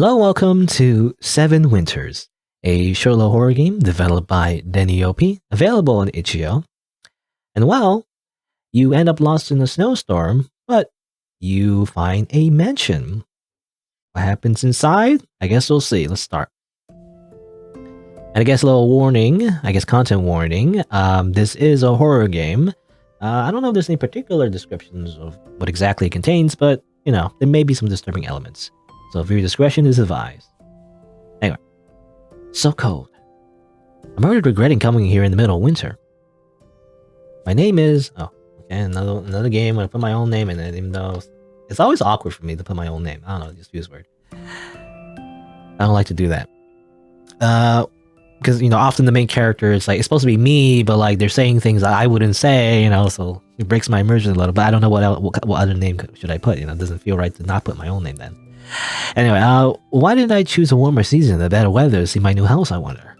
Hello, welcome to Seven Winters, a Sherlock horror game developed by denniyopi, available on itch.io. And well, you end up lost in a snowstorm, but you find a mansion. What happens inside? I guess we'll see. Let's start. And I guess a little warning, content warning. This is a horror game. I don't know if there's any particular descriptions of what exactly it contains, but, there may be some disturbing elements. So viewer discretion is advised. Anyway, so cold. I'm already regretting coming here in the middle of winter. My name is... Oh, okay, another game where I put my own name in it, even though it's always awkward for me to put my own name. I don't know, it just feels weird. I don't like to do that. Because, often the main character is it's supposed to be me, but they're saying things that I wouldn't say, so it breaks my immersion a little, but I don't know what other name should I put, it doesn't feel right to not put my own name then. Anyway, why did I choose a warmer season, the better weather, to see my new house, I wonder?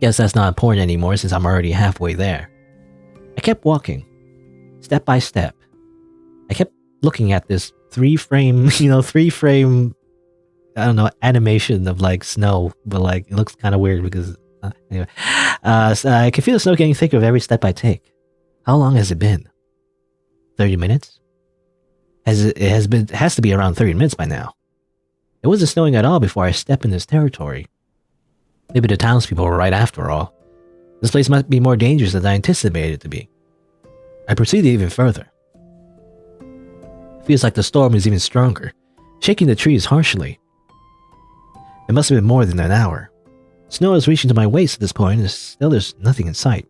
Guess that's not important anymore since I'm already halfway there. I kept walking, step by step. I kept looking at this three-frame, I don't know, animation of snow, but it looks kind of weird because, anyway. So I can feel the snow getting thicker with every step I take. How long has it been? 30 minutes? It has to be around 30 minutes by now. It wasn't snowing at all before I stepped in this territory. Maybe the townspeople were right after all. This place must be more dangerous than I anticipated it to be. I proceeded even further. It feels like the storm is even stronger, shaking the trees harshly. It must have been more than an hour. Snow is reaching to my waist at this point, and still there's nothing in sight.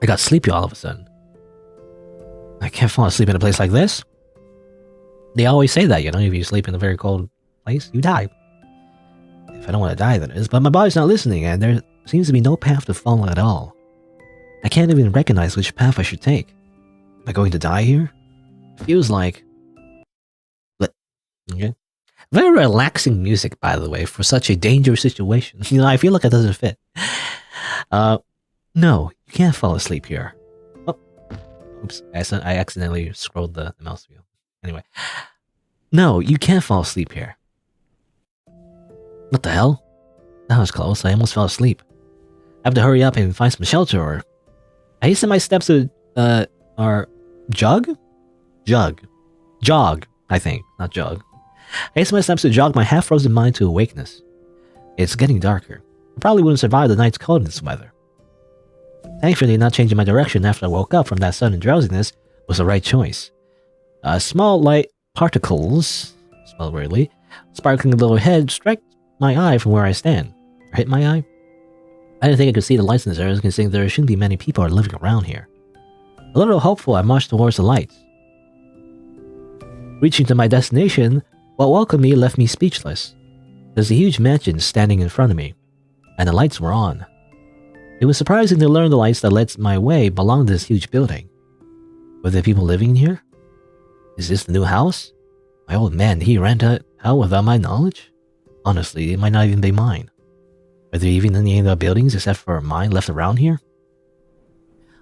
I got sleepy all of a sudden. I can't fall asleep in a place like this. They always say that, if you sleep in a very cold place, you die. If I don't want to die, that is. But my body's not listening, and there seems to be no path to follow at all. I can't even recognize which path I should take. Am I going to die here? It feels like... Okay. Very relaxing music, by the way, for such a dangerous situation. I feel like it doesn't fit. No, you can't fall asleep here. Oops, I accidentally scrolled the mouse wheel. Anyway. No, you can't fall asleep here. What the hell? That was close. I almost fell asleep. I have to hurry up and find some shelter, or... I hasten my steps to, jog? Jog, I think. Not jog. I hasten my steps to jog my half-frozen mind to awakeness. It's getting darker. I probably wouldn't survive the night's cold in this weather. Thankfully, not changing my direction after I woke up from that sudden drowsiness was the right choice. Small light particles, spelled weirdly, sparkling a little ahead, struck my eye from where I stand. Or hit my eye? I didn't think I could see the lights in this area, considering there shouldn't be many people living around here. A little hopeful, I marched towards the lights. Reaching to my destination, what welcomed me left me speechless. There's a huge mansion standing in front of me, and the lights were on. It was surprising to learn the lights that led my way belonged to this huge building. Were there people living in here? Is this the new house? My old man, he ran out without my knowledge? Honestly, it might not even be mine. Are there even any other buildings except for mine left around here?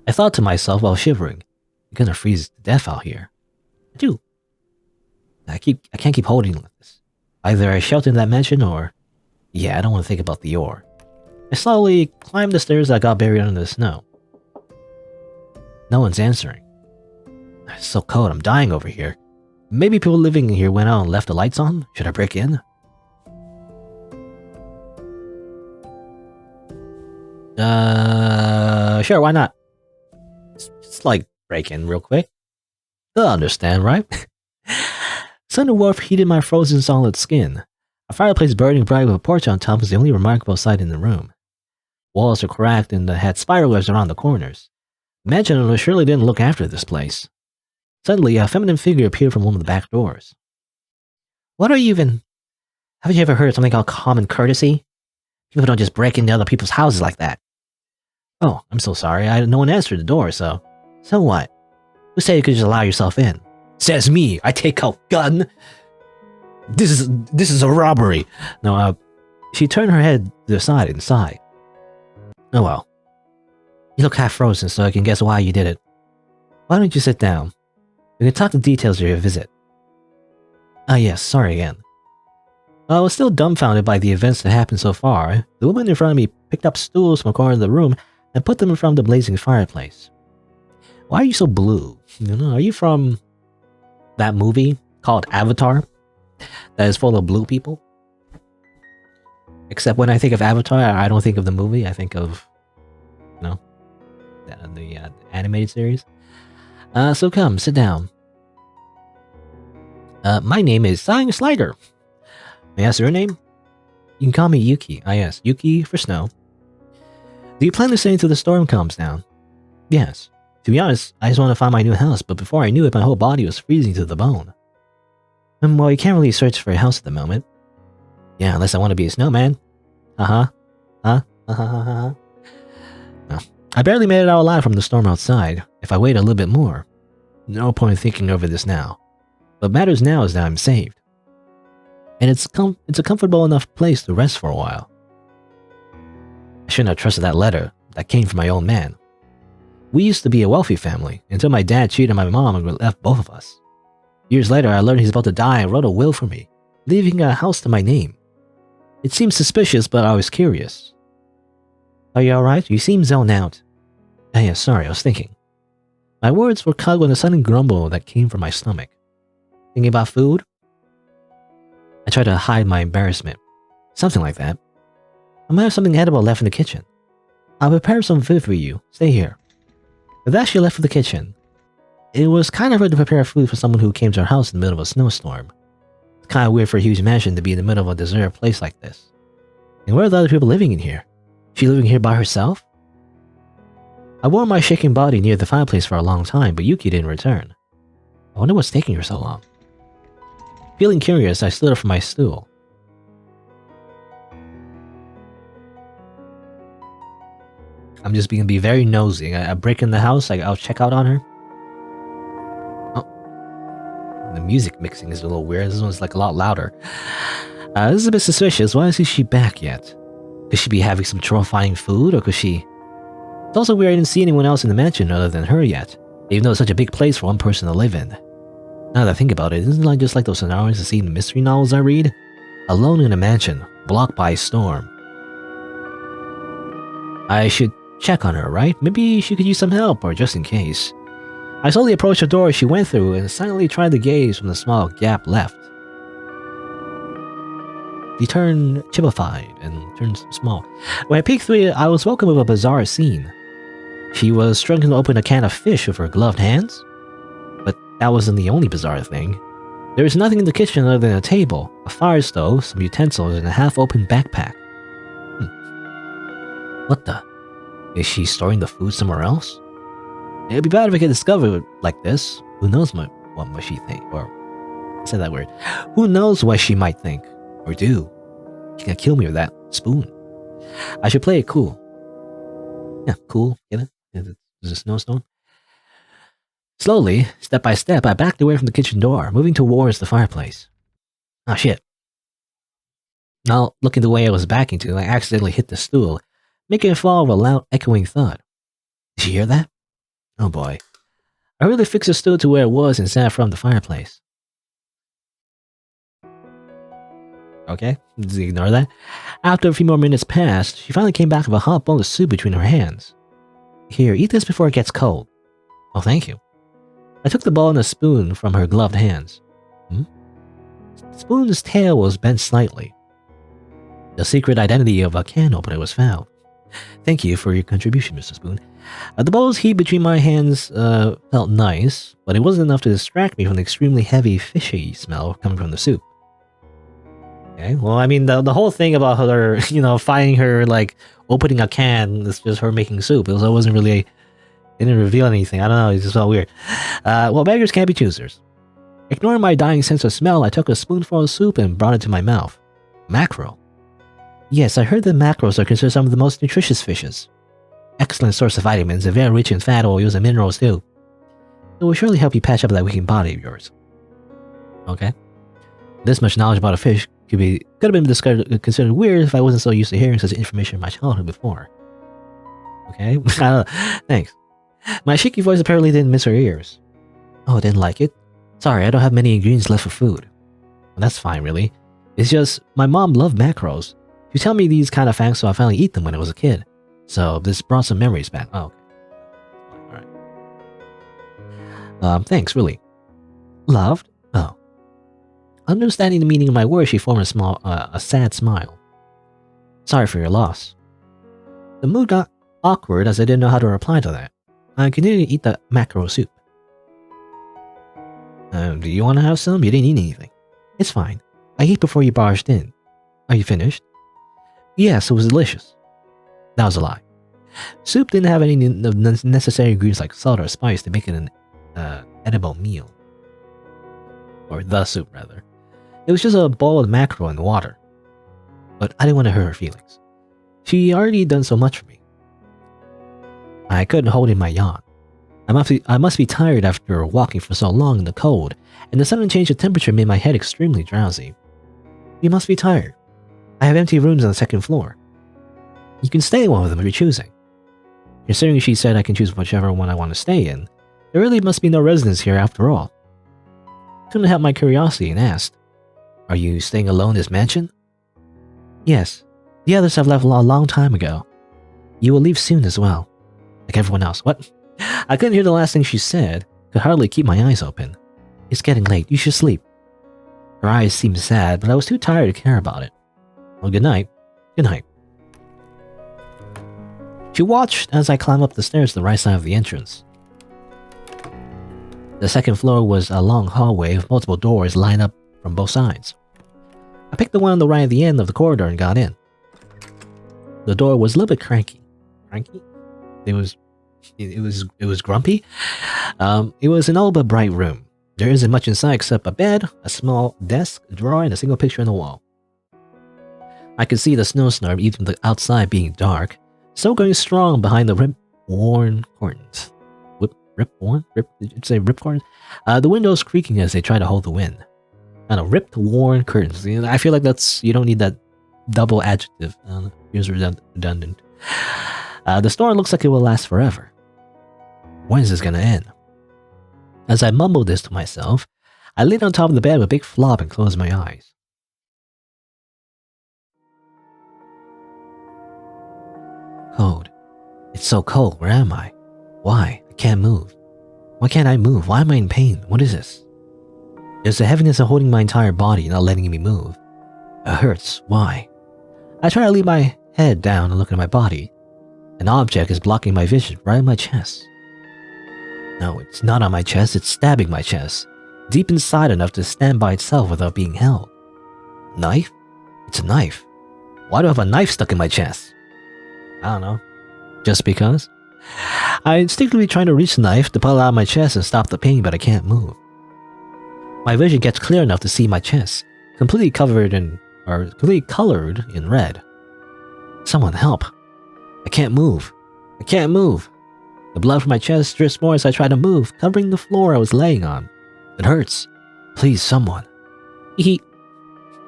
I thought to myself while shivering, I'm gonna freeze to death out here. I can't keep holding like this. Either I shelter in that mansion or... Yeah, I don't want to think about the ore. I slowly climbed the stairs that got buried under the snow. No one's answering. It's so cold, I'm dying over here. Maybe people living here went out and left the lights on? Should I break in? Sure, why not? Just break in real quick. They'll understand, right? Sudden warmth heated my frozen solid skin. A fireplace burning bright with a porch on top was the only remarkable sight in the room. Walls were cracked and had spirals around the corners. Imagine surely didn't look after this place. Suddenly, a feminine figure appeared from one of the back doors. What are you even... Haven't you ever heard of something called common courtesy? People don't just break into other people's houses like that. Oh, I'm so sorry. No one answered the door, so... So what? Who said you could just allow yourself in? Says me. I take out gun. This is a robbery. No, she turned her head to the side and sighed. Oh well. You look half frozen, so I can guess why you did it. Why don't you sit down? We can talk the details of your visit. Ah yes, sorry again. I was still dumbfounded by the events that happened so far. The woman in front of me picked up stools from a corner of the room and put them in front of the blazing fireplace. Why are you so blue? Are you from that movie called Avatar that is full of blue people? Except when I think of Avatar, I don't think of the movie. I think of, the animated series. So come, sit down. My name is SighingSlider. May I ask your name? You can call me Yuki. Yes, Yuki for snow. Do you plan to stay until the storm calms down? Yes. To be honest, I just want to find my new house, but before I knew it, my whole body was freezing to the bone. Well, you can't really search for a house at the moment. Yeah, unless I want to be a snowman. No. I barely made it out alive from the storm outside. If I wait a little bit more. No point in thinking over this now. What matters now is that I'm saved. And it's a comfortable enough place to rest for a while. I shouldn't have trusted that letter that came from my old man. We used to be a wealthy family until my dad cheated my mom and left both of us. Years later, I learned he's about to die and wrote a will for me, leaving a house to my name. It seemed suspicious, but I was curious. Are you alright? You seem zoned out. Yeah, sorry, I was thinking. My words were cut with a sudden grumble that came from my stomach. Thinking about food? I tried to hide my embarrassment. Something like that. I might have something edible left in the kitchen. I'll prepare some food for you. Stay here. With that, she left for the kitchen. It was kind of hard to prepare food for someone who came to our house in the middle of a snowstorm. It's kind of weird for a huge mansion to be in the middle of a deserted place like this. And where are the other people living in here? She living here by herself? I wore my shaking body near the fireplace for a long time, but Yuki didn't return. I wonder what's taking her so long. Feeling curious, I stood up from my stool. I'm just being very nosy. I break in the house, I'll check out on her. Oh. The music mixing is a little weird. This one's like a lot louder. This is a bit suspicious. Why isn't she back yet? Could she be having some trouble finding food, or could she... It's also weird I didn't see anyone else in the mansion other than her yet, even though it's such a big place for one person to live in. Now that I think about it, isn't it just like those scenarios I see in the mystery novels I read? Alone in a mansion, blocked by a storm. I should check on her, right? Maybe she could use some help, or just in case. I slowly approached the door she went through and silently tried to gaze from the small gap left. She turned chippified and turned small. When I peeked through it, I was welcomed with a bizarre scene. She was struggling to open a can of fish with her gloved hands. But that wasn't the only bizarre thing. There was nothing in the kitchen other than a table, a fire stove, some utensils, and a half-open backpack. What the? Is she storing the food somewhere else? It'd be bad if I could discover it like this. Who knows what she think, or... I said that word. Who knows what she might think, or do. She can kill me with that spoon. I should play it cool. Yeah, cool, get it? There's a snowstorm. Slowly, step by step, I backed away from the kitchen door, moving towards the fireplace. Oh shit. Now, looking the way I was backing to, I accidentally hit the stool, making it fall with a loud echoing thud. Did you hear that? Oh boy. I really fixed the stool to where it was and sat from the fireplace. Okay, just ignore that. After a few more minutes passed, she finally came back with a hot bowl of soup between her hands. Here, eat this before it gets cold. Oh, thank you. I took the bowl and a spoon from her gloved hands. The spoon's tail was bent slightly. The secret identity of a can opener was found. Thank you for your contribution, Mr. Spoon. The bowl's heat between my hands felt nice, but it wasn't enough to distract me from the extremely heavy, fishy smell coming from the soup. Okay, well, I mean, the whole thing about her, finding her, opening a can, is just her making soup. It wasn't really, it didn't reveal anything. I don't know, it just felt weird. Well, beggars can't be choosers. Ignoring my dying sense of smell, I took a spoonful of soup and brought it to my mouth. Mackerel. Yes, I heard that mackerels are considered some of the most nutritious fishes. Excellent source of vitamins and very rich in fat, oils, and minerals too. It will surely help you patch up that weakened body of yours. Okay. This much knowledge about a fish could have been considered weird if I wasn't so used to hearing such information in my childhood before. Okay? Thanks. My shaky voice apparently didn't miss her ears. Oh, didn't like it? Sorry, I don't have many ingredients left for food. Well, that's fine, really. It's just my mom loved macros. She tell me these kind of facts, so I finally eat them when I was a kid. So this brought some memories back. Oh, okay. Alright. Thanks, really. Loved? Oh. Understanding the meaning of my words, she formed a sad smile. Sorry for your loss. The mood got awkward as I didn't know how to reply to that. I continued to eat the mackerel soup. Do you want to have some? You didn't eat anything. It's fine. I ate before you barged in. Are you finished? Yes, it was delicious. That was a lie. Soup didn't have any necessary ingredients like salt or spice to make it an edible meal. Or the soup, rather. It was just a bowl of mackerel and water. But I didn't want to hurt her feelings. She already done so much for me. I couldn't hold in my yawn. I must be tired after walking for so long in the cold, and the sudden change of temperature made my head extremely drowsy. You must be tired. I have empty rooms on the second floor. You can stay in one of them if you're choosing. Considering she said I can choose whichever one I want to stay in, there really must be no residents here after all. Couldn't help my curiosity and asked, Are you staying alone in this mansion? Yes. The others have left a long time ago. You will leave soon as well. Like everyone else. What? I couldn't hear the last thing she said. Could hardly keep my eyes open. It's getting late. You should sleep. Her eyes seemed sad, but I was too tired to care about it. Well, good night. Good night. She watched as I climbed up the stairs to the right side of the entrance. The second floor was a long hallway with multiple doors lined up from both sides. I picked the one on the right at the end of the corridor and got in. The door was a little bit cranky. Cranky? It was grumpy. It was an old but bright room. There isn't much inside except a bed, a small desk, a drawer, and a single picture on the wall. I could see the snowstorm even from the outside being dark, still going strong behind the rip-worn curtains. Rip-worn? Did you say rip curtains? The windows creaking as they try to hold the wind. I don't know, ripped, worn curtains. I feel like you don't need that double adjective. Feels redundant. The storm looks like it will last forever. When is this gonna end? As I mumbled this to myself, I laid on top of the bed with a big flop and closed my eyes. Cold. It's so cold. Where am I? Why? I can't move. Why can't I move? Why am I in pain? What is this? There's a heaviness of holding my entire body, not letting me move. It hurts. Why? I try to leave my head down and look at my body. An object is blocking my vision right in my chest. No, it's not on my chest, it's stabbing my chest, deep inside enough to stand by itself without being held. Knife? It's a knife. Why do I have a knife stuck in my chest? I don't know. Just because? I instinctively try to reach the knife to pull it out of my chest and stop the pain, but I can't move. My vision gets clear enough to see my chest, completely colored in red. Someone help. I can't move. I can't move. The blood from my chest drips more as I try to move, covering the floor I was laying on. It hurts. Please, someone.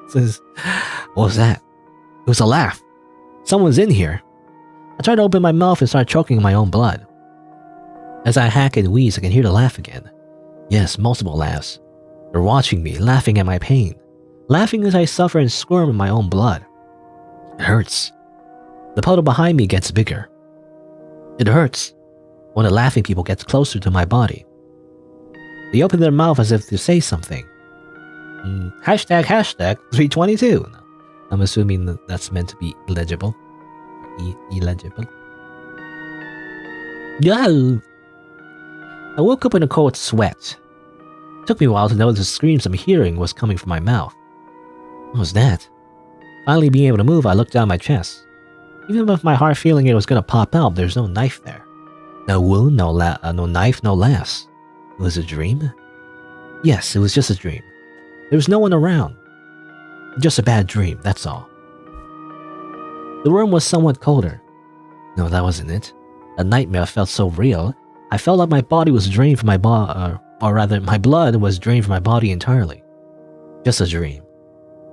Says, what was that? It was a laugh. Someone's in here. I try to open my mouth and start choking on my own blood. As I hack and wheeze, I can hear the laugh again. Yes, multiple laughs. They're watching me, laughing at my pain. Laughing as I suffer and squirm in my own blood. It hurts. The puddle behind me gets bigger. It hurts when the laughing people gets closer to my body. They open their mouth as if to say something. Hashtag 322. I'm assuming that's meant to be illegible. Illegible. Yeah. I woke up in a cold sweat. It took me a while to notice the screams I'm hearing was coming from my mouth. What was that? Finally being able to move, I looked down my chest. Even with my heart feeling it was gonna pop out, there's no knife there. No wound, no knife, no last. It was a dream? Yes, it was just a dream. There was no one around. Just a bad dream, that's all. The room was somewhat colder. No, that wasn't it. A nightmare felt so real. I felt like my body was drained from my my blood was drained from my body entirely. Just a dream.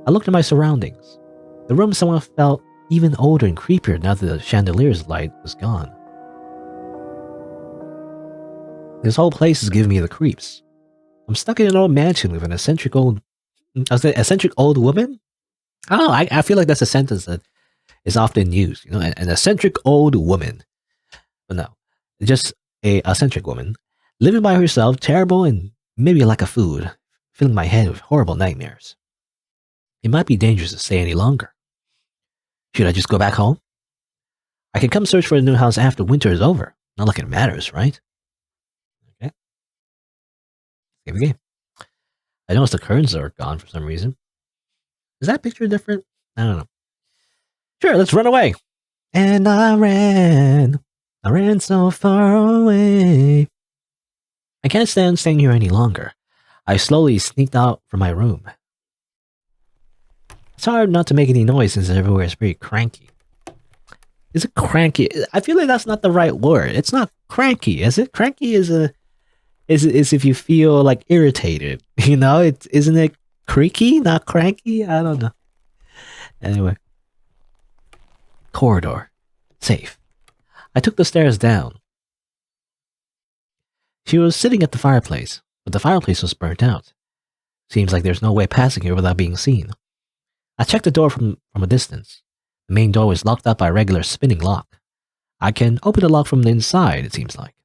I looked at my surroundings. The room somehow felt even older and creepier now that the chandelier's light was gone. This whole place is giving me the creeps. I'm stuck in an old mansion with an eccentric old woman? Oh, I feel like that's a sentence that is often used. An eccentric old woman. But no, just a eccentric woman living by herself, terrible and maybe lack of food, filling my head with horrible nightmares. It might be dangerous to stay any longer. Should I just go back home? I can come search for a new house after winter is over. Not like it matters, right? Okay, save the game. I noticed the curtains are gone for some reason. Is that picture different? I don't know. Sure, let's run away. And I ran. I ran so far away. I can't stand staying here any longer. I slowly sneaked out from my room. It's hard not to make any noise since everywhere is pretty cranky. Is it cranky? I feel like that's not the right word. It's not cranky, is it? Cranky is if you feel like irritated. Isn't it creaky, not cranky? I don't know. Anyway. Corridor. Safe. I took the stairs down. She was sitting at the fireplace, but the fireplace was burnt out. Seems like there's no way passing here without being seen. I checked the door from a distance. The main door was locked up by a regular spinning lock. I can open the lock from the inside, it seems like.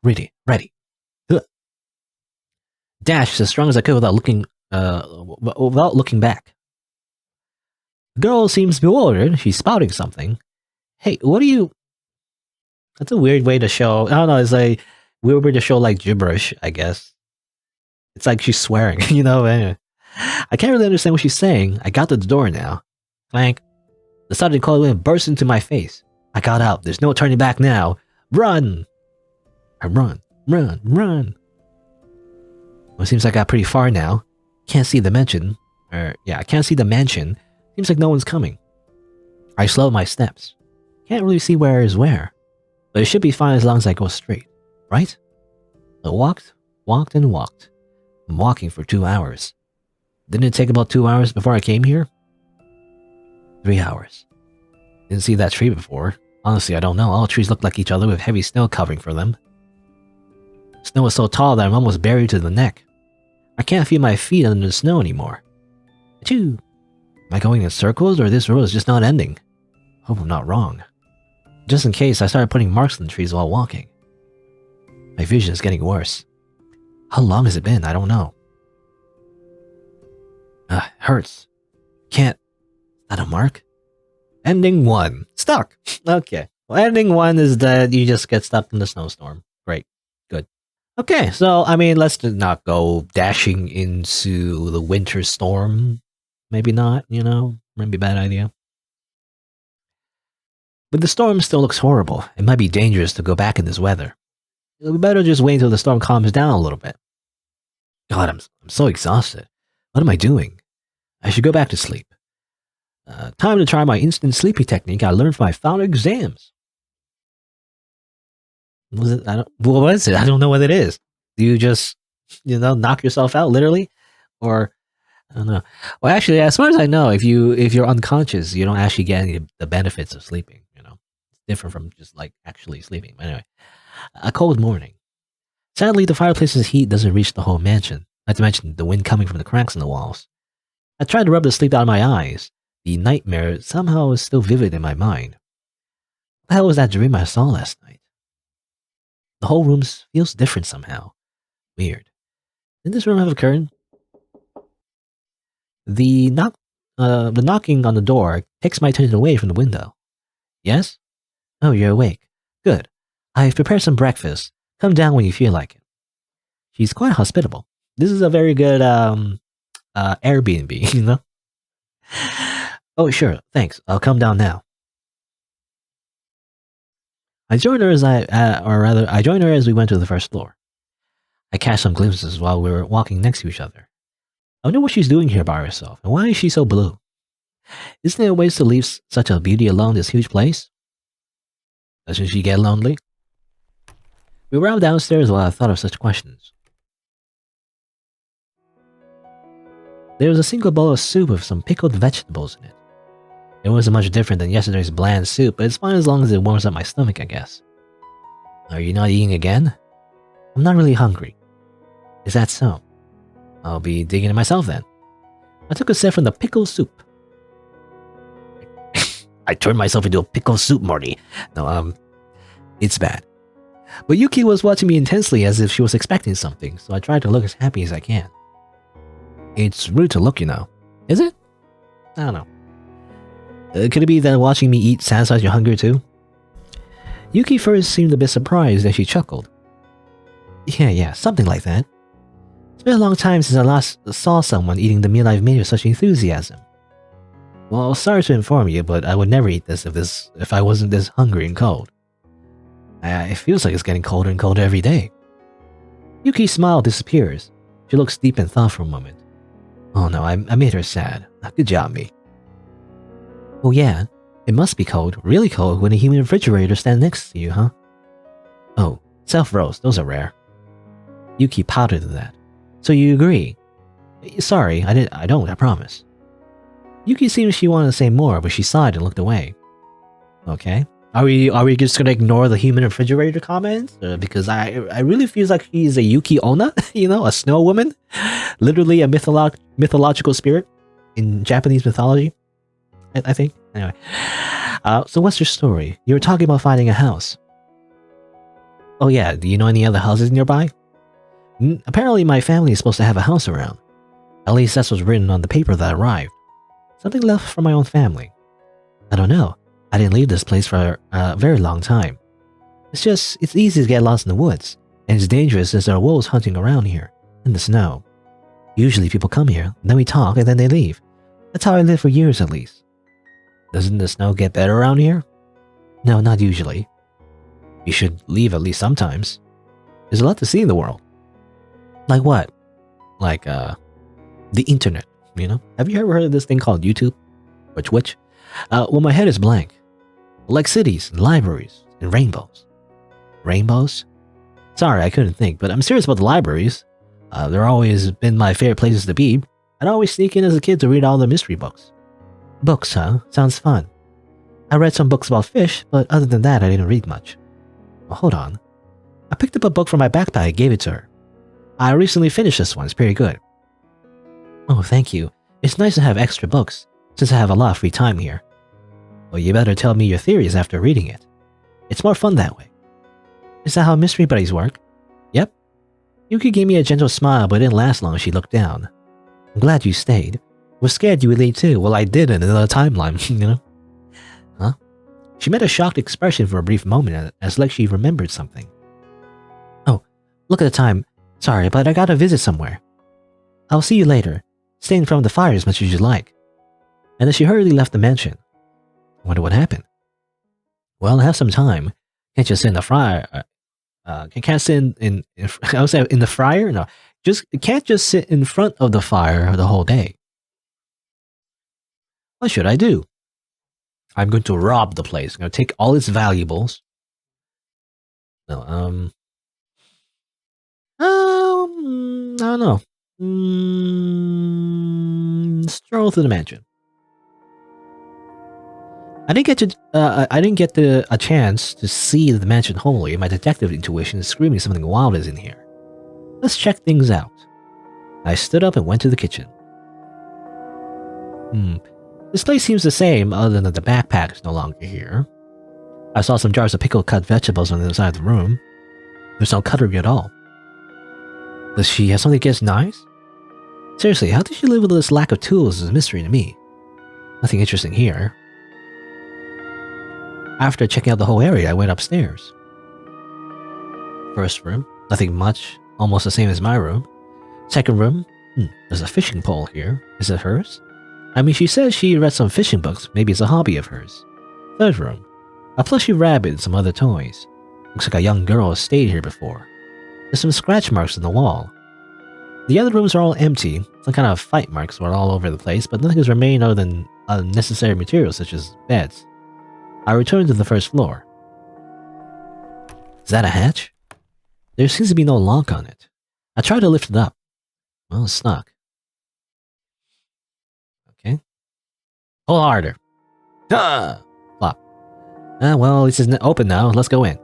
Ready. Ugh. Dashed as strong as I could without looking back. The girl seems bewildered. She's spouting something. Hey, what are you... That's a weird way to show... I don't know, it's like weird way to show like gibberish, I guess. It's like she's swearing, Anyway. I can't really understand what she's saying. I got to the door now. Clank. The sudden cold wind burst into my face. I got out. There's no turning back now. Run! I run. Well, it seems like I got pretty far now. Can't see the mansion. I can't see the mansion. Seems like no one's coming. I slowed my steps. Can't really see where is where. But it should be fine as long as I go straight. Right? I walked. I'm walking for 2 hours. Didn't it take about 2 hours before I came here? 3 hours. Didn't see that tree before. Honestly, I don't know. All trees look like each other with heavy snow covering for them. Snow is so tall that I'm almost buried to the neck. I can't feel my feet under the snow anymore. Achoo! Am I going in circles or this road is just not ending? Hope I'm not wrong. Just in case, I started putting marks on the trees while walking. My vision is getting worse. How long has it been? I don't know. Hurts. Can't. Is that a mark? Ending 1. Stuck. Okay. Well, ending 1 is that you just get stuck in the snowstorm. Great. Good. Okay, so, let's just not go dashing into the winter storm. Maybe not, Maybe a bad idea. But the storm still looks horrible. It might be dangerous to go back in this weather. It'll be better just wait until the storm calms down a little bit. God, I'm so exhausted. What am I doing? I should go back to sleep. Time to try my instant sleeping technique I learned from my final exams. What is it? I don't know what it is. Do you just, knock yourself out literally? Or, I don't know. Well, actually, as far as I know, if you're unconscious, you don't actually get any of the benefits of sleeping, It's different from just like actually sleeping. But anyway, a cold morning. Sadly, the fireplace's heat doesn't reach the whole mansion, not to mention the wind coming from the cracks in the walls. I tried to rub the sleep out of my eyes. The nightmare somehow is still vivid in my mind. What the hell was that dream I saw last night? The whole room feels different somehow. Weird. Didn't this room have a curtain? The knocking on the door takes my attention away from the window. Yes? Oh, you're awake. Good. I've prepared some breakfast. Come down when you feel like it. She's quite hospitable. This is a very good Airbnb, Oh, sure. Thanks. I'll come down now. I joined her as we went to the first floor. I catch some glimpses while we were walking next to each other. I wonder what she's doing here by herself, and why is she so blue? Isn't there a ways to leave such a beauty alone in this huge place? Doesn't she get lonely? We ran downstairs while I thought of such questions. There was a single bowl of soup with some pickled vegetables in it. It wasn't much different than yesterday's bland soup, but it's fine as long as it warms up my stomach, I guess. Are you not eating again? I'm not really hungry. Is that so? I'll be digging it myself then. I took a sip from the pickle soup. I turned myself into a pickle soup, Marty. No, it's bad. But Yuki was watching me intensely as if she was expecting something, so I tried to look as happy as I can. It's rude to look, you know. Is it? I don't know. Could it be that watching me eat satisfies your hunger too? Yuki first seemed a bit surprised, then she chuckled. Yeah, something like that. It's been a long time since I last saw someone eating the meal I've made with such enthusiasm. Well, sorry to inform you, but I would never eat this if I wasn't this hungry and cold. It feels like it's getting colder and colder every day. Yuki's smile disappears. She looks deep in thought for a moment. Oh no, I made her sad. Good job, me. Oh yeah, it must be cold, really cold, when a human refrigerator stands next to you, huh? Oh, self-roast, those are rare. Yuki pouted at that. So you agree? Sorry, I don't, I promise. Yuki seemed she wanted to say more, but she sighed and looked away. Okay. Are we just gonna ignore the human refrigerator comments? Because I really feel like she's a Yuki Onna, you know, a snow woman, literally a mythological spirit in Japanese mythology. I think. Anyway, so what's your story? You were talking about finding a house. Oh yeah, do you know any other houses nearby? Apparently, my family is supposed to have a house around. At least that's what's written on the paper that arrived. Something left from my own family. I don't know. I didn't leave this place for a very long time. It's easy to get lost in the woods, and it's dangerous as there are wolves hunting around here, in the snow. Usually people come here, then we talk, and then they leave. That's how I lived for years at least. Doesn't the snow get better around here? No, not usually. You should leave at least sometimes. There's a lot to see in the world. Like what? Like, the internet, you know? Have you ever heard of this thing called YouTube? Or Twitch? Well, my head is blank. Like cities, and libraries, and rainbows. Rainbows? Sorry, I couldn't think, but I'm serious about the libraries. They're always been my favorite places to be. I'd always sneak in as a kid to read all the mystery books. Books, huh? Sounds fun. I read some books about fish, but other than that, I didn't read much. Well, hold on. I picked up a book from my backpack and gave it to her. I recently finished this one. It's pretty good. Oh, thank you. It's nice to have extra books, since I have a lot of free time here. Well, you better tell me your theories after reading it. It's more fun that way. Is that how mystery buddies work? Yep. Yuki gave me a gentle smile, but it didn't last long as she looked down. I'm glad you stayed. Was scared you would leave too. Well, I did in another timeline, you know? Huh? She made a shocked expression for a brief moment, as like she remembered something. Oh, look at the time. Sorry, but I gotta visit somewhere. I'll see you later. Stay in front of the fire as much as you like. And then she hurriedly left the mansion. I wonder what happened. Well, I have some time. Can't just sit in the fryer. Can't sit in I would say in the fryer? No. Can't just sit in front of the fire the whole day. What should I do? I'm going to rob the place. I'm going to take all its valuables. No, I don't know. Stroll through the mansion. I didn't get a chance to see the mansion wholly. My detective intuition is screaming something wild is in here. Let's check things out. I stood up and went to the kitchen. This place seems the same, other than that the backpack is no longer here. I saw some jars of pickled cut vegetables on the other side of the room. There's no cutlery at all. Does she have something against knives? Seriously, how did she live with this lack of tools is a mystery to me. Nothing interesting here. After checking out the whole area, I went upstairs. First room, nothing much, almost the same as my room. Second room, there's a fishing pole here. Is it hers? I mean, she says she read some fishing books, maybe it's a hobby of hers. Third room, a plushy rabbit and some other toys. Looks like a young girl has stayed here before. There's some scratch marks on the wall. The other rooms are all empty. Some kind of fight marks were all over the place, but nothing has remained other than unnecessary materials such as beds. I returned to the first floor. Is that a hatch? There seems to be no lock on it. I tried to lift it up. Well, it's stuck. Okay. Pull harder. Flop. Well, this isn't open now. Let's go in.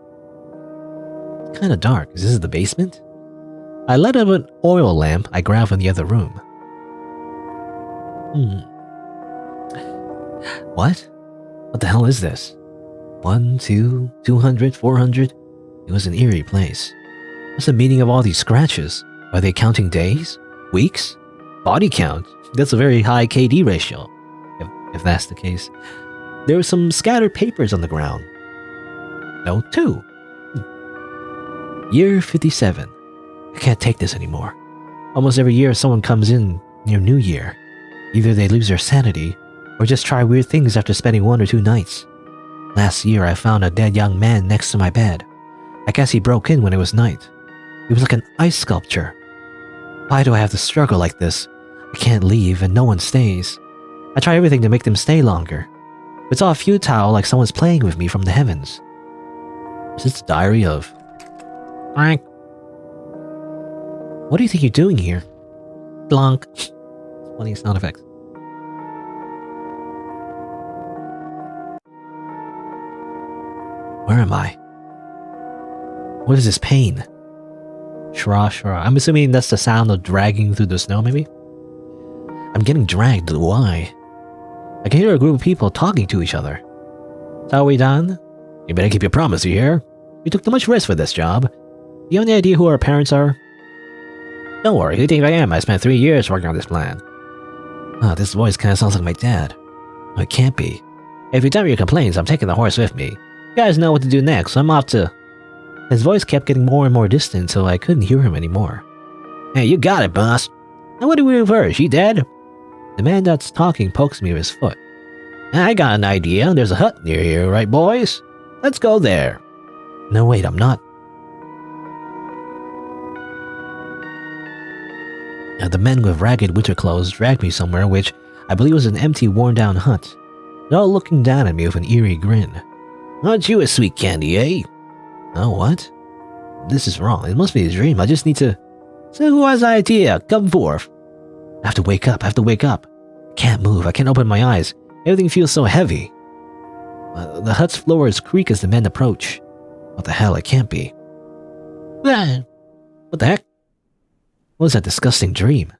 It's kind of dark. Is this the basement? I lit up an oil lamp I grabbed from the other room. What? What the hell is this? 1, 2, 200, 400? It was an eerie place. What's the meaning of all these scratches? Are they counting days? Weeks? Body count? That's a very high KD ratio, if that's the case. There were some scattered papers on the ground. Note 2. Year 57. I can't take this anymore. Almost every year someone comes in near New Year. Either they lose their sanity, or just try weird things after spending 1 or 2 nights. Last year I found a dead young man next to my bed. I guess he broke in when it was night. He was like an ice sculpture. Why do I have to struggle like this? I can't leave and no one stays. I try everything to make them stay longer. It's all futile, like someone's playing with me from the heavens. Is this the diary of... Frank? What do you think you're doing here? Blanc. Funny sound effects. Where am I? What is this pain? Shra shra. I'm assuming that's the sound of dragging through the snow, maybe? I'm getting dragged. Why? I can hear a group of people talking to each other. So are we done? You better keep your promise, you hear? We took too much risk for this job. Do you have any idea who our parents are? Don't worry, who do you think I am? I spent 3 years working on this plan. Oh, this voice kind of sounds like my dad. Oh, it can't be. If you're done with your complaints, I'm taking the horse with me. You guys know what to do next, so I'm off to... His voice kept getting more and more distant until I couldn't hear him anymore. Hey, you got it, boss. Now what do we do first? She dead? The man that's talking pokes me with his foot. I got an idea. There's a hut near here, right, boys? Let's go there. No, wait, I'm not. Now, the men with ragged winter clothes dragged me somewhere, which I believe was an empty, worn-down hut. They're all looking down at me with an eerie grin. Aren't you a sweet candy, eh? Oh, what? This is wrong. It must be a dream. I just need to... So who has the idea? Come forth. I have to wake up. I can't move. I can't open my eyes. Everything feels so heavy. The hut's floors creak as the men approach. What the hell? It can't be. What the heck? What is that disgusting dream?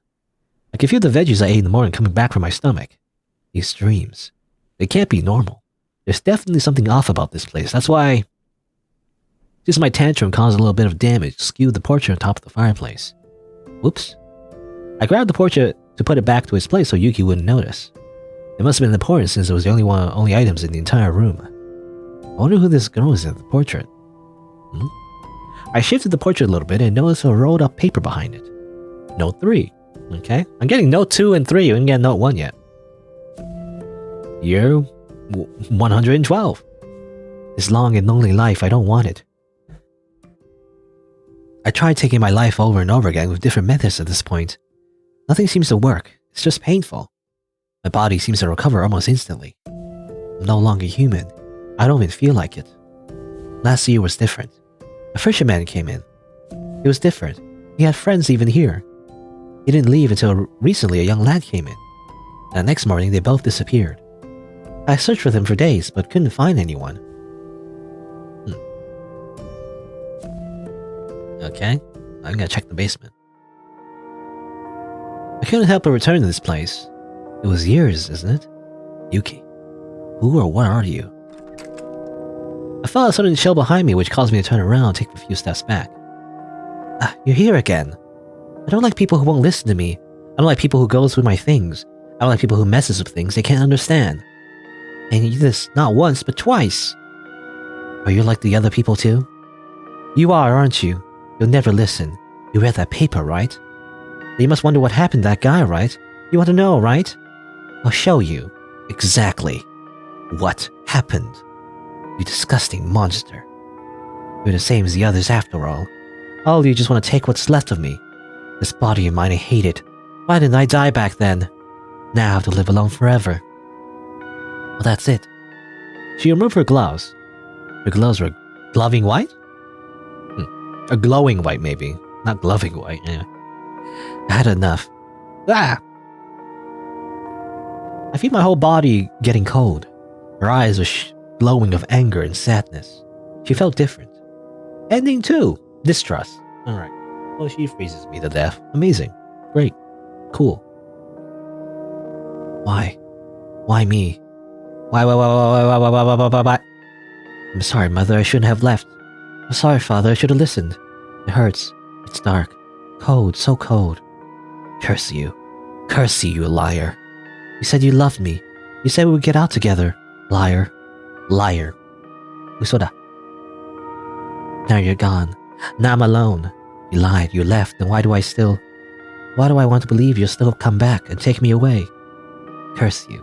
I can feel the veggies I ate in the morning coming back from my stomach. These dreams. They can't be normal. There's definitely something off about this place. That's why... Just my tantrum caused a little bit of damage, skewed the portrait on top of the fireplace. Whoops. I grabbed the portrait to put it back to its place so Yuki wouldn't notice. It must have been important since it was the only items in the entire room. I wonder who this girl is in the portrait. I shifted the portrait a little bit and noticed a rolled up paper behind it. Note 3. Okay. I'm getting note 2 and 3. We didn't get note 1 yet. Year 112. This long and lonely life, I don't want it. I tried taking my life over and over again with different methods at this point. Nothing seems to work. It's just painful. My body seems to recover almost instantly. I'm no longer human. I don't even feel like it. Last year was different. A fisherman came in. It was different. He had friends even here. He didn't leave until recently a young lad came in. And the next morning they both disappeared. I searched for them for days but couldn't find anyone. Okay, I'm gonna check the basement. I couldn't help but return to this place. It was yours, isn't it? Yuki. Who or what are you? I felt a sudden chill behind me which caused me to turn around and take a few steps back. You're here again. I don't like people who won't listen to me. I don't like people who go through my things. I don't like people who messes with things they can't understand. And you do this not once, but twice. Are you like the other people too? You are, aren't you? You'll never listen. You read that paper, right? You must wonder what happened to that guy, right? You want to know, right? I'll show you. Exactly. What happened? You disgusting monster. You're the same as the others after all. All of you just want to take what's left of me. This body of mine, I hate it. Why didn't I die back then? Now I have to live alone forever. Well, that's it. She removed her gloves. Her gloves were gloving white? A glowing white, maybe. Not gloving white, anyway. I had enough. I feel my whole body getting cold. Her eyes were glowing of anger and sadness. She felt different. Ending 2. Distrust. Alright. Well, she freezes me to death. Amazing. Great. Cool. Why? Why me? Why? I'm sorry, Mother, I shouldn't have left. I'm sorry, Father, I should have listened. It hurts. It's dark. Cold, so cold. Curse you. Curse you, you liar. You said you loved me. You said we would get out together. Liar. Liar. Usoda. Now you're gone. Now I'm alone. You lied, you left, and why do I want to believe you'll still come back and take me away? Curse you.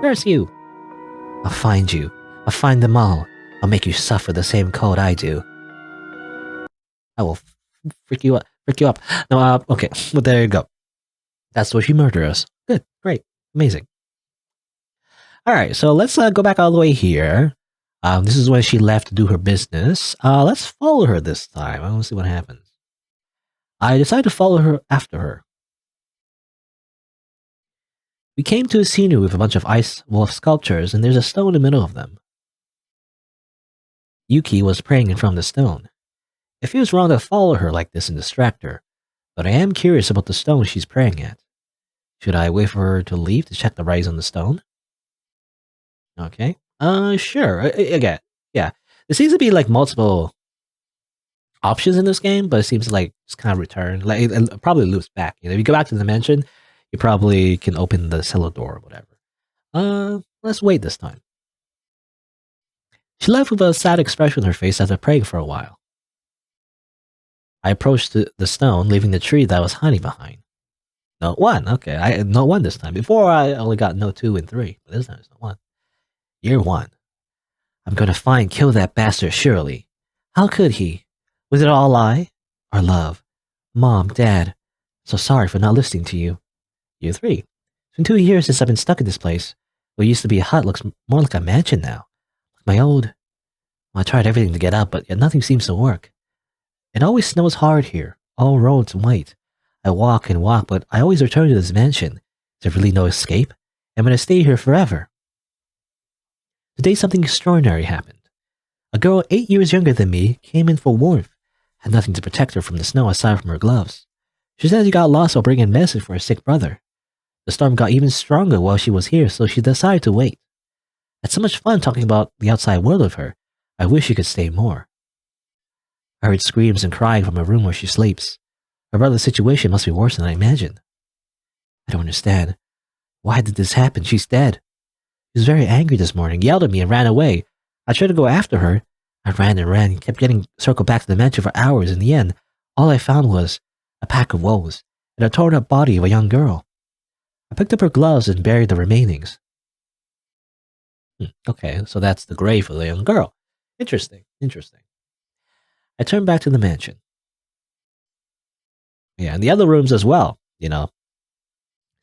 Curse you. I'll find you. I'll find them all. I'll make you suffer the same cold I do. I will freak you up. No, okay, well, there you go. That's where she murdered us. Good, great, amazing. Alright, so let's go back all the way here. This is when she left to do her business. Let's follow her this time. I want to see what happens. I decided to follow her after her. We came to a scenery with a bunch of ice wolf sculptures, and there's a stone in the middle of them. Yuki was praying in front of the stone. It feels wrong to follow her like this and distract her, but I am curious about the stone she's praying at. Should I wait for her to leave to check the writings on the stone? Okay. Sure. Again, yeah. There seems to be like multiple options in this game, but it seems like just kind of return. Like it probably loops back. You know, if you go back to the dimension, you probably can open the cellar door or whatever. Let's wait this time. She left with a sad expression on her face after praying for a while. I approached the stone, leaving the tree that I was hiding behind. Note 1, okay. Note 1 this time. Before, I only got note 2 and 3, but this time it's note 1. Year 1. I'm gonna kill that bastard, surely. How could he? Was it all a lie? Our love. Mom, Dad. So sorry for not listening to you. Year 3. It's been 2 years since I've been stuck in this place. What used to be a hut looks more like a mansion now. My old... Well, I tried everything to get out, but yet nothing seems to work. It always snows hard here, all roads white. I walk and walk, but I always return to this mansion. Is there really no escape? I'm gonna stay here forever. Today something extraordinary happened. A girl 8 years younger than me came in for warmth. Had nothing to protect her from the snow aside from her gloves. She said she got lost while bringing medicine for her sick brother. The storm got even stronger while she was here, so she decided to wait. Had so much fun talking about the outside world with her. I wish she could stay more. I heard screams and crying from her room where she sleeps. Her brother's situation must be worse than I imagined. I don't understand. Why did this happen? She's dead. She was very angry this morning, yelled at me and ran away. I tried to go after her. I ran and ran, kept getting circled back to the mansion for hours. In the end, all I found was a pack of wolves and a torn up body of a young girl. I picked up her gloves and buried the remainings. Okay, so that's the grave of the young girl. Interesting. I turned back to the mansion. Yeah, and the other rooms as well,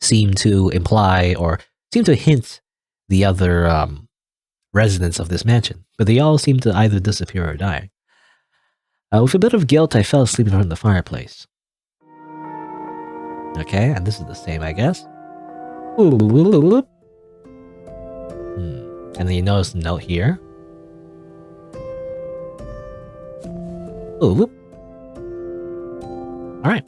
seem to imply or seem to hint the other residents of this mansion, but they all seem to either disappear or die. With a bit of guilt, I fell asleep in front of the fireplace. Okay, and this is the same, I guess. And then you notice the note here. Alright.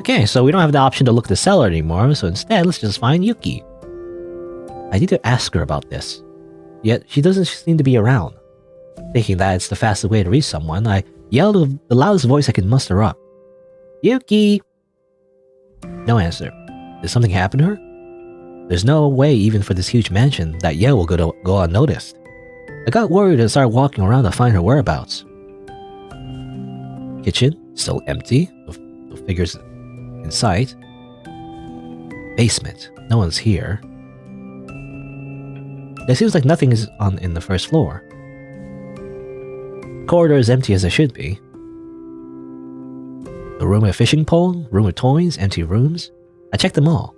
Okay, so we don't have the option to look at the cellar anymore, so instead, let's just find Yuki. I need to ask her about this. Yet, she doesn't seem to be around. Thinking that it's the fastest way to reach someone, I yelled with the loudest voice I could muster up. Yuki! No answer. Did something happen to her? There's no way, even for this huge mansion, that yell will go unnoticed. I got worried and started walking around to find her whereabouts. Kitchen, still empty, no figures in sight. Basement, no one's here. There seems like nothing is in the first floor. Corridor is empty as it should be. The room with a fishing pole, room with toys, empty rooms. I checked them all.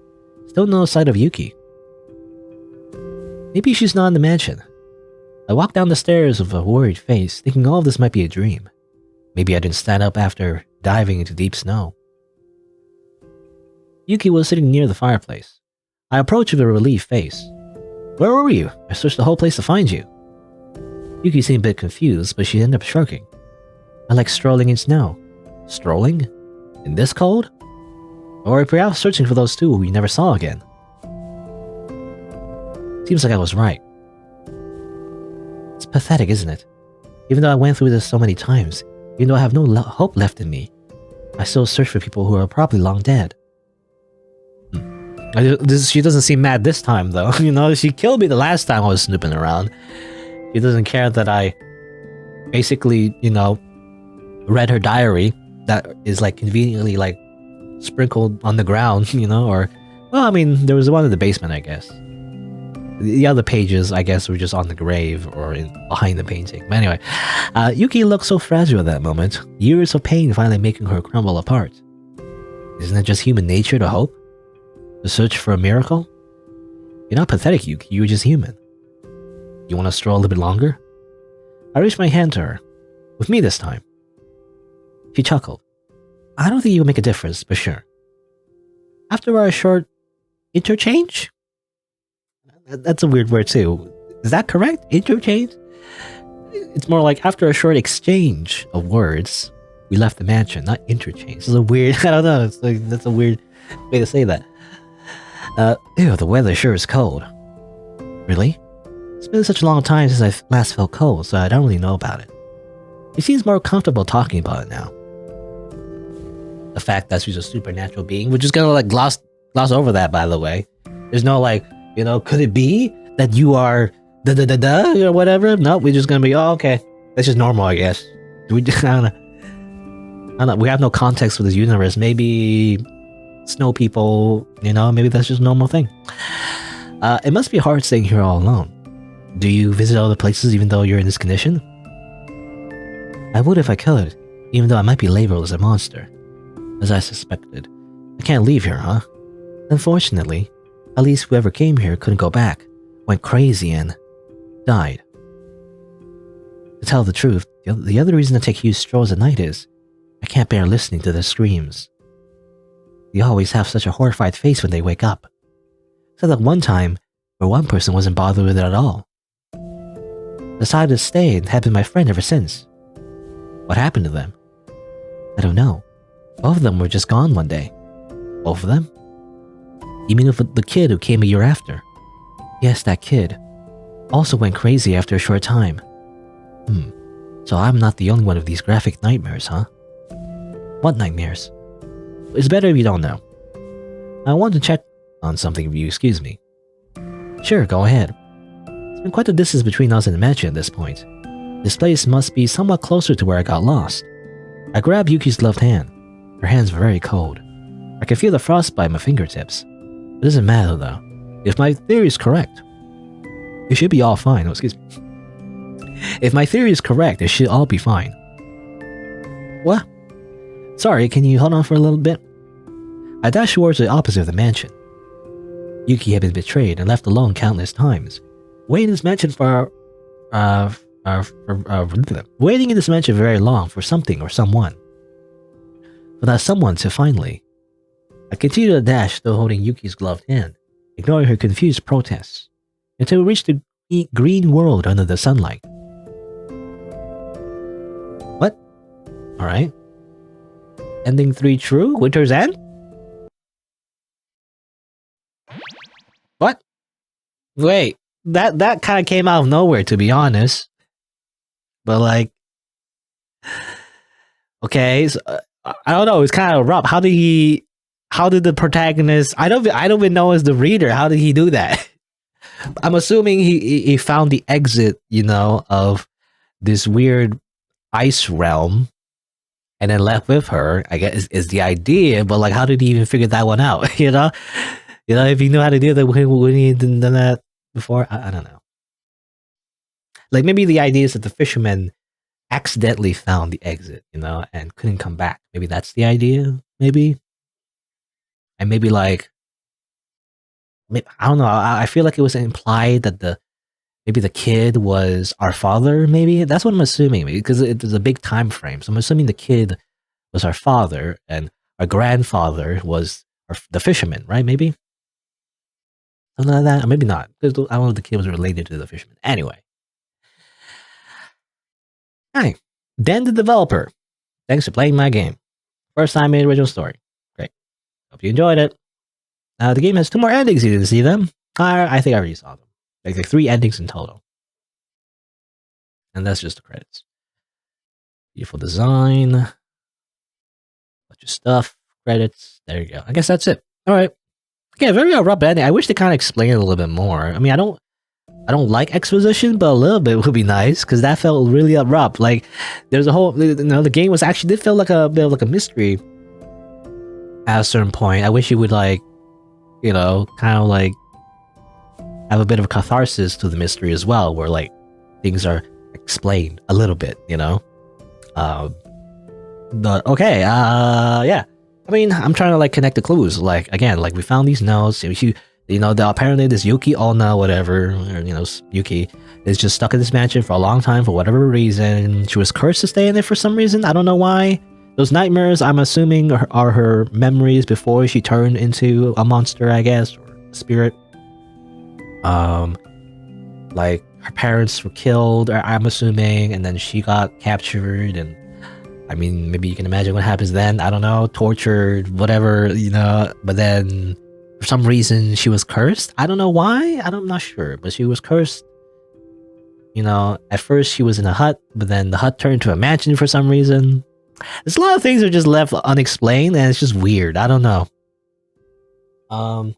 Still no sight of Yuki. Maybe she's not in the mansion. I walked down the stairs with a worried face, thinking all of this might be a dream. Maybe I didn't stand up after diving into deep snow. Yuki was sitting near the fireplace. I approached with a relieved face. Where were you? I searched the whole place to find you. Yuki seemed a bit confused, but she ended up shrugging. I like strolling in snow. Strolling? In this cold? Or perhaps searching for those two who you never saw again. Seems like I was right. It's pathetic, isn't it? Even though I went through this so many times, even though I have no hope left in me, I still search for people who are probably long dead. She doesn't seem mad this time, though. You know, she killed me the last time I was snooping around. She doesn't care that I basically, you know, read her diary that is like conveniently like sprinkled on the ground, you know, or, well, I mean, there was one in the basement, I guess. The other pages, I guess, were just on the grave or behind the painting. But anyway, Yuki looked so fragile at that moment, years of pain finally making her crumble apart. Isn't it just human nature to hope? To search for a miracle? You're not pathetic, Yuki, you're just human. You want to stroll a little bit longer? I reached my hand to her. With me this time. She chuckled. I don't think you will make a difference, but sure. After our short interchange? That's a weird word too. Is that correct? Interchange? It's more like after a short exchange of words, we left the mansion, not interchange. This is a weird, I don't know, it's like, that's a weird way to say that. Ew, the weather sure is cold. Really? It's been such a long time since I last felt cold, so I don't really know about it. She seems more comfortable talking about it now. The fact that she's a supernatural being, we're just gonna like gloss over that, by the way. There's no like, you know, could it be that you are or whatever? No, we're just gonna be, oh, okay. That's just normal, I guess. I don't know. We have no context for this universe. Maybe snow people, you know, maybe that's just a normal thing. It must be hard staying here all alone. Do you visit other places even though you're in this condition? I would if I could, even though I might be labeled as a monster. As I suspected. I can't leave here, huh? Unfortunately, at least whoever came here couldn't go back, went crazy and died. To tell the truth, the other reason I take huge strolls at night is I can't bear listening to their screams. They always have such a horrified face when they wake up. So that one time where one person wasn't bothered with it at all. Decided to stay and have been my friend ever since. What happened to them? I don't know. Both of them were just gone one day. Both of them? You mean the kid who came a year after? Yes, that kid. Also went crazy after a short time. So I'm not the only one of these graphic nightmares, huh? What nightmares? It's better if you don't know. I want to check on something if you excuse me. Sure, go ahead. It's been quite a distance between us and the mansion at this point. This place must be somewhat closer to where I got lost. I grabbed Yuki's gloved hand. Her hands were very cold. I could feel the frostbite in my fingertips. It doesn't matter though. If my theory is correct, it should be all fine. Oh, excuse me. If my theory is correct, it should all be fine. What? Sorry, can you hold on for a little bit? I dashed towards the opposite of the mansion. Yuki had been betrayed and left alone countless times. Waiting in this mansion waiting in this mansion very long for something or someone. For that someone to finally. I continued to dash, still holding Yuki's gloved hand, ignoring her confused protests, until we reached the green world under the sunlight. What? Alright. Ending 3 true? Winter's End? What? Wait, that kind of came out of nowhere, to be honest. But like, okay, so, I don't know. It's kind of rough. How did the protagonist? I don't even know as the reader. How did he do that? I'm assuming he found the exit, you know, of this weird ice realm, and then left with her. I guess is the idea. But like, how did he even figure that one out? You know, if he knew how to do that, wouldn't he have done that before? I don't know. Like maybe the idea is that the fisherman accidentally found the exit, you know, and couldn't come back. Maybe that's the idea. Maybe. And maybe like, I don't know. I feel like it was implied that maybe the kid was our father. Maybe that's what I'm assuming, because there's a big time frame. So I'm assuming the kid was our father, and our grandfather was the fisherman, right? Maybe something like that. Or maybe not, because I don't know if the kid was related to the fisherman. Anyway, hi, Dan the developer. Thanks for playing my game. First time made original story. Great. Hope you enjoyed it. The game has 2 more endings. You didn't see them? I think I already saw them. Like 3 endings in total. And that's just the credits. Beautiful design. Bunch of stuff. Credits. There you go. I guess that's it. All right. Okay, very abrupt ending. I wish they kind of explained it a little bit more. I mean, I don't like exposition, but a little bit would be nice because that felt really abrupt. Like there's a whole, the game was actually did feel like a bit of like a mystery at a certain point. I wish you would like, kind of like have a bit of a catharsis to the mystery as well, where like things are explained a little bit, But okay, yeah. I mean, I'm trying to like connect the clues. Like again, like we found these notes. Apparently this Yuki Onna, whatever, or, Yuki is just stuck in this mansion for a long time for whatever reason. She was cursed to stay in there for some reason. I don't know why. Those nightmares, I'm assuming, are her memories before she turned into a monster, I guess, or a spirit. Like her parents were killed, I'm assuming, and then she got captured, and I mean, maybe you can imagine what happens then. I don't know, tortured, whatever, but then for some reason she was cursed. I don't know why. I'm not sure, but she was cursed. At first she was in a hut, but then the hut turned into a mansion for some reason. There's a lot of things that are just left unexplained, and it's just weird. I don't know. And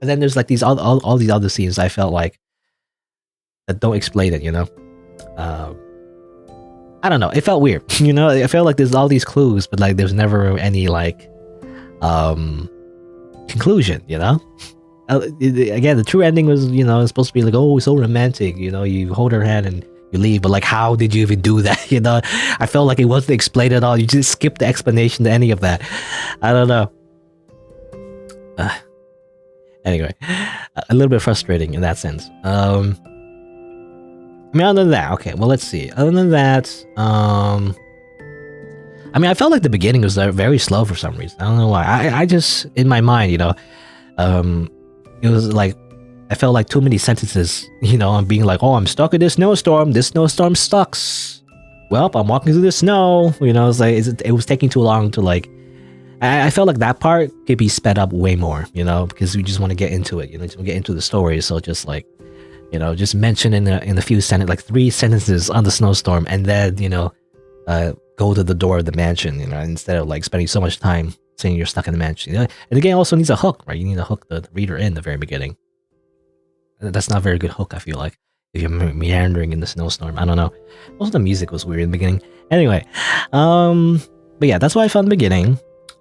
then there's like these all these other scenes I felt like that don't explain it, I don't know. It felt weird, I felt like there's all these clues, but like there's never any like conclusion, Again, the true ending was, it's supposed to be like, oh, so romantic, you hold her hand and you leave, but like, how did you even do that? I felt like it wasn't explained at all. You just skipped the explanation to any of that. I don't know. Anyway, a little bit frustrating in that sense. I mean, other than that, okay, well, let's see. Other than that, I mean, I felt like the beginning was very slow for some reason. I don't know why. I just, in my mind, it was like, I felt like too many sentences, I'm being like, oh, I'm stuck in this snowstorm. This snowstorm sucks. Well, I'm walking through the snow. It's like, it was taking too long to like, I felt like that part could be sped up way more, because we just want to get into it, just get into the story. So just like, just mention in a few sentences, like 3 sentences on the snowstorm, and then, go to the door of the mansion, instead of like spending so much time saying you're stuck in the mansion. And the game also needs a hook, right? You need to hook the reader in the very beginning. And that's not a very good hook, I feel like, if you're meandering in the snowstorm. I don't know. Also, the music was weird in the beginning. Anyway, but yeah, that's what I found in the beginning.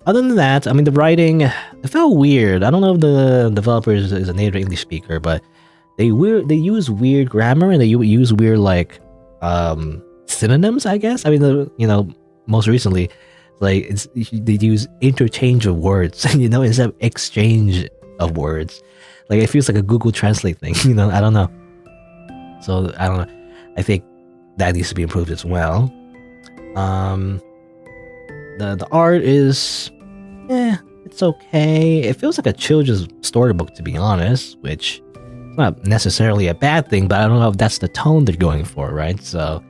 Other than that, I mean, the writing, it felt weird. I don't know if the developer is a native English speaker, but they use weird grammar, and they use weird like synonyms, I guess. I mean, most recently, like they use interchange of words, instead of exchange of words. Like it feels like a Google Translate thing, I don't know. So I don't know. I think that needs to be improved as well. The art is, it's okay. It feels like a children's storybook, to be honest, which not necessarily a bad thing, but I don't know if that's the tone they're going for, right? So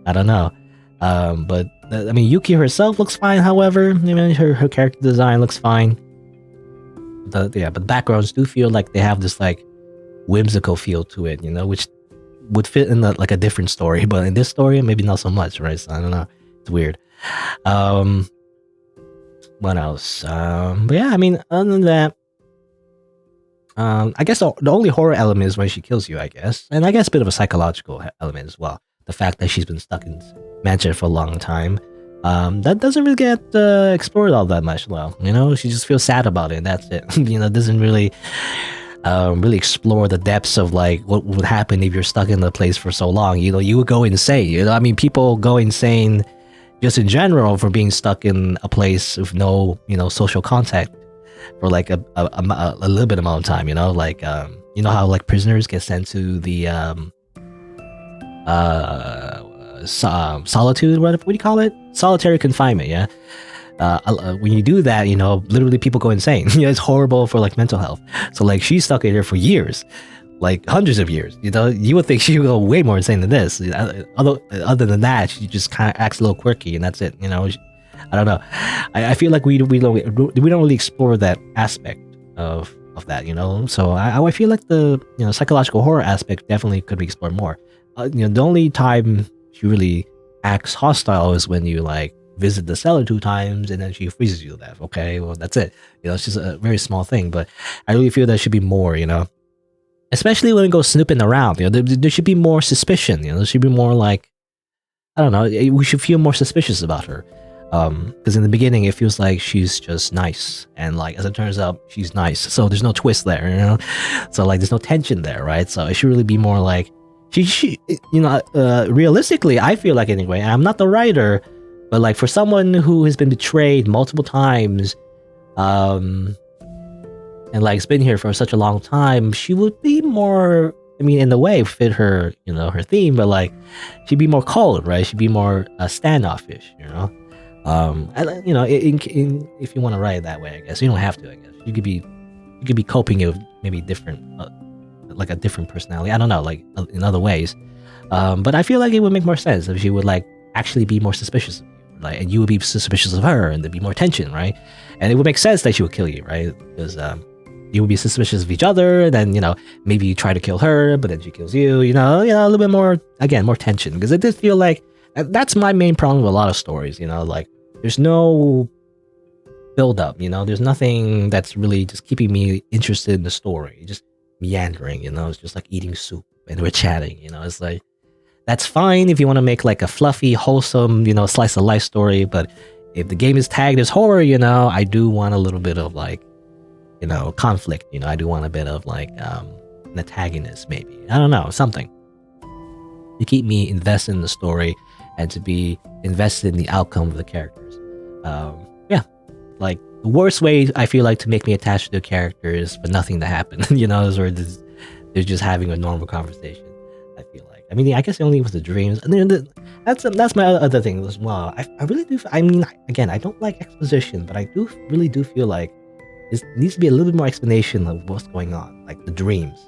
I don't know. But I mean, Yuki herself looks fine. However, her character design looks fine. But the backgrounds do feel like they have this like whimsical feel to it, which would fit in like a different story. But in this story, maybe not so much, right? So I don't know. It's weird. What else? But yeah, I mean, other than that, I guess the only horror element is when she kills you, I guess. And I guess a bit of a psychological element as well. The fact that she's been stuck in mansion for a long time. That doesn't really get explored all that much. Well, she just feels sad about it, and that's it. Doesn't really explore the depths of like what would happen if you're stuck in the place for so long. You would go insane. I mean, people go insane just in general for being stuck in a place with no, social contact for like a little bit amount of time, like how like prisoners get sent to the solitude, what do you call it? Solitary confinement, yeah. When you do that, literally people go insane. It's horrible for like mental health. So like she's stuck in there for years, like hundreds of years. You would think she would go way more insane than this. Other than that, she just kind of acts a little quirky, and that's it. I don't know. I feel like we don't really explore that aspect of that, you know. So I feel like the psychological horror aspect definitely could be explored more. The only time she really acts hostile is when you like visit the cellar 2 times and then she freezes you to death. Okay, well that's it. It's just a very small thing, but I really feel there should be more. Especially when it goes snooping around. There should be more suspicion. There should be more like, I don't know. We should feel more suspicious about her. Because in the beginning it feels like she's just nice, and like as it turns out she's nice. So there's no twist there. So like there's no tension there, right? So it should really be more like she realistically, I feel like anyway. I'm not the writer, but like for someone who has been betrayed multiple times, and like it's been here for such a long time, she would be more. I mean, in a way, fit her, her theme, but like she'd be more cold, right? She'd be more standoffish, if you want to write it that way, I guess you don't have to. I guess you could be coping it with maybe different, like a different personality. I don't know, like in other ways. But I feel like it would make more sense if she would like actually be more suspicious of you, like, and you would be suspicious of her, and there'd be more tension, right? And it would make sense that she would kill you, right? Because you would be suspicious of each other, and then maybe you try to kill her, but then she kills you. A little bit more, again, more tension, because it did feel like that's my main problem with a lot of stories. Like there's no build up. There's nothing that's really just keeping me interested in the story. Just meandering. It's just like eating soup and we're chatting. It's like that's fine if you want to make like a fluffy, wholesome, slice of life story. But if the game is tagged as horror, I do want a little bit of like, conflict. I do want a bit of like an antagonist, maybe. I don't know, something to keep me invested in the story and to be invested in the outcome of the characters. Like the worst way I feel like to make me attached to the characters for nothing to happen, is where they're just having a normal conversation. I feel like. I mean, I guess only with the dreams. And then that's my other thing as well. I really do. I mean, again, I don't like exposition, but I really do feel like there needs to be a little bit more explanation of what's going on, like the dreams,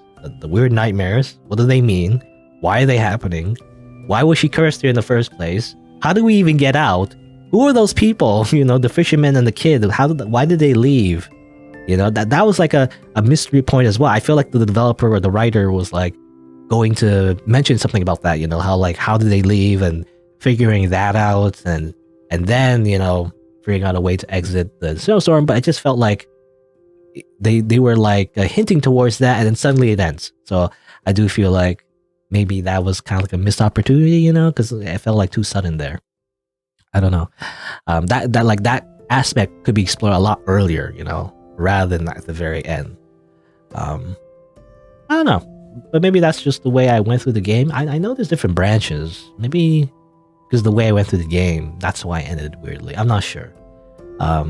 the weird nightmares. What do they mean? Why are they happening? Why was she cursed here in the first place? How do we even get out? Who are those people? The fisherman and the kid. Why did they leave? That was like a mystery point as well. I feel like the developer or the writer was like going to mention something about that. How did they leave, and figuring that out, and then figuring out a way to exit the snowstorm. But I just felt like they were like hinting towards that, and then suddenly it ends. So I do feel like maybe that was kind of like a missed opportunity, because it felt like too sudden there. I don't know. That aspect could be explored a lot earlier, rather than at the very end. I don't know, but maybe that's just the way I went through the game. I know there's different branches. Maybe because the way I went through the game, that's why I ended weirdly. I'm not sure. I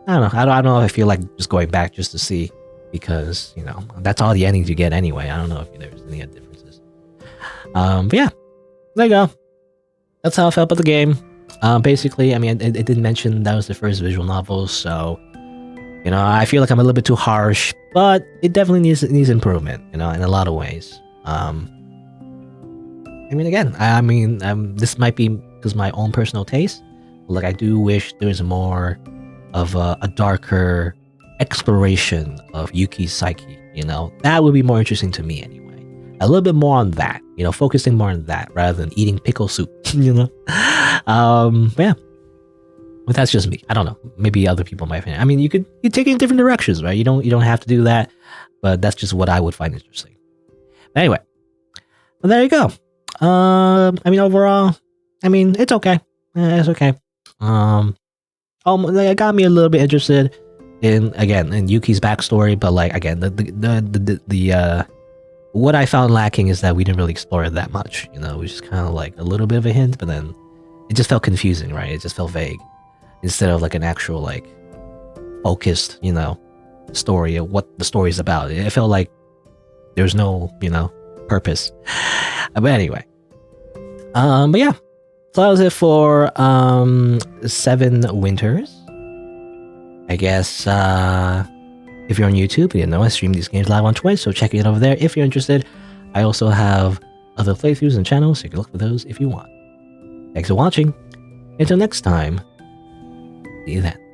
don't know. I don't know if I feel like just going back just to see, because that's all the endings you get anyway. I don't know if there's any differences. But yeah, there you go. That's how I felt about the game. Basically, I mean, it didn't mention that was the first visual novel, so I feel like I'm a little bit too harsh, but it definitely needs improvement, in a lot of ways. I mean, again, this might be because my own personal taste. Like, I do wish there was more of a darker exploration of Yuki's psyche. That would be more interesting to me anyway. A little bit more on that, focusing more on that rather than eating pickle soup, But yeah. But that's just me. I don't know. Maybe other people might find it. I mean, you take it in different directions, right? You don't have to do that, but that's just what I would find interesting. But anyway, well, there you go. I mean, overall, it's okay. It's okay. It got me a little bit interested in Yuki's backstory, but like again, the what I found lacking is that we didn't really explore it that much. It was just kind of like a little bit of a hint, but then it just felt confusing, right? It just felt vague instead of like an actual like focused, story of what the story is about. It felt like there's no, purpose. But anyway, but yeah, so that was it for 7 Winters. I guess if you're on YouTube, I stream these games live on Twitch, so check it over there if you're interested. I also have other playthroughs and channels, so you can look for those if you want. Thanks for watching. Until next time, See you then.